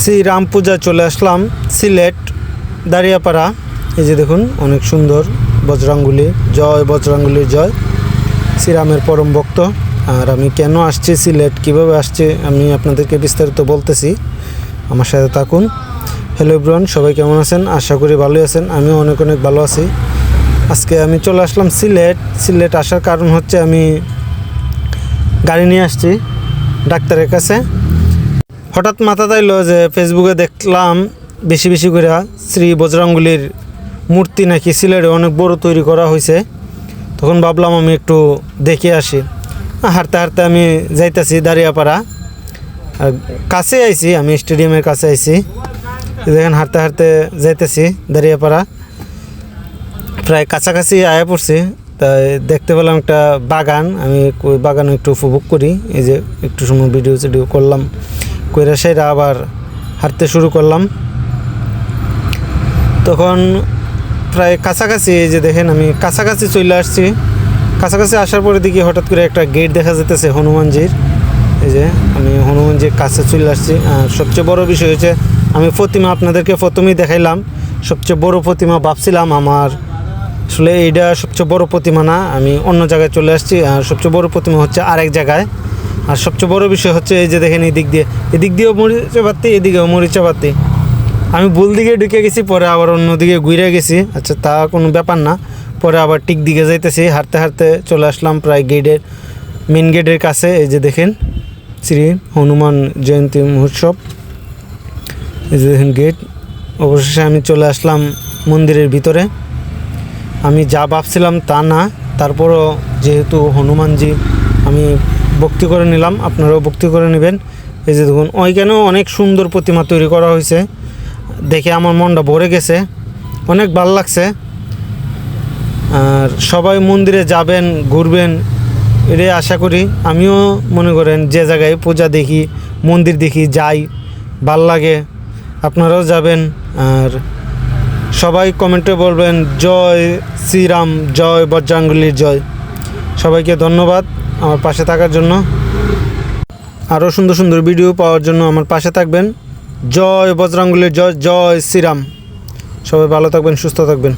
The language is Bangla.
শ্রীরাম পূজা চলে আসলাম সিলেট দাঁড়িয়াপাড়া। এই যে দেখুন অনেক সুন্দর বজরাঙ্গুলি, জয় বজরাঙ্গুলির জয়, শ্রীরামের পরম ভক্ত। আর আমি কেন আসছি সিলেট, কীভাবে আসছি আমি আপনাদেরকে বিস্তারিত বলতেছি, আমার সাথে থাকুন। হ্যালো এভরিওয়ান, সবাই কেমন আছেন? আশা করি ভালোই আছেন, আমিও অনেক ভালো আছি। আজকে আমি চলে আসলাম সিলেট আসার কারণ হচ্ছে আমি গাড়ি নিয়ে আসছি ডাক্তারের কাছে। হঠাৎ মাথা তাইলো যে ফেসবুকে দেখলাম বেশি করে শ্রী বজরাঙ্গুলির মূর্তি নাকি সিলেটে অনেক বড় তৈরি করা হয়েছে। তখন ভাবলাম আমি একটু দেখে আসি। হাঁটতে আমি যাইতেছি দাঁড়িয়াপাড়া, আর কাছে আইছি, আমি স্টেডিয়ামের কাছে আইছি। দেখেন হাঁটতে যাইতেছি দাঁড়িয়াপাড়া, প্রায় কাছাকাছি আয়া পড়ছি। তাই দেখতে পেলাম একটা বাগান, আমি ওই বাগানে একটু উপভোগ করি। এই যে একটু সময় ভিডিও করলাম, কইরা সেরা আবার হাঁটতে শুরু করলাম। তখন প্রায় কাছাকাছি, এই যে দেখেন আমি কাছাকাছি চলে আসছি। কাছাকাছি আসার পরে দেখি হঠাৎ করে একটা গেট দেখা যেতেছে হনুমানজির। এই যে আমি হনুমানজির কাছে চলে আসছি। আর সবচেয়ে বড় বিষয় হচ্ছে আমি প্রতিমা আপনাদেরকে প্রথমেই দেখাইলাম, সবচেয়ে বড় প্রতিমা ভাবছিলাম আমার, আসলে এইটা সবচেয়ে বড় প্রতিমা না, আমি অন্য জায়গায় চলে আসছি। আর সবচেয়ে বড় প্রতিমা হচ্ছে আরেক জায়গায়। আর সবচেয়ে বড় বিষয় হচ্ছে এই যে দেখেন এদিক দিয়েও মরিচা পাতি, এদিকেও মরিচা পাতি। আমি ভুল দিকে ঢুকে গেছি, পরে আবার অন্যদিকে ঘুরে গেছি। আচ্ছা, তা কোনো ব্যাপার না। পরে আবার ঠিক দিকে যাইতেছি, হাঁটতে চলে আসলাম প্রায় মেন গেটের কাছে। এই যে দেখেন শ্রী হনুমান জয়ন্তী মহোৎসব, এই যে দেখেন গেট। অবশেষে আমি চলে আসলাম মন্দিরের ভিতরে। আমি যা ভাবছিলাম তা না, তারপরও যেহেতু হনুমানজি, আমি ভক্তি করে নিলাম, আপনারাও ভক্তি করে নেবেন। এই যে দেখুন ওইখানেও অনেক সুন্দর প্রতিমা তৈরি করা হয়েছে, দেখে আমার মনটা ভরে গেছে, অনেক ভালো লাগছে। আর সবাই মন্দিরে যাবেন, ঘুরবেন, এটাই আশা করি। আমিও মনে করেন যে জায়গায় পূজা দেখি, মন্দির দেখি, যাই, ভাল লাগে। আপনারাও যাবেন। আর সবাই কমেন্টে বলবেন জয় শ্রীরাম, জয় বজরাঙ্গুলির জয়। সবাইকে ধন্যবাদ আমার পাশে থাকার জন্য। আরও সুন্দর ভিডিও পাওয়ার জন্য আমার পাশে থাকবেন। জয় বজরাঙ্গুলির জয়, জয় শ্রীরাম। সবাই ভালো থাকবেন, সুস্থ থাকবেন।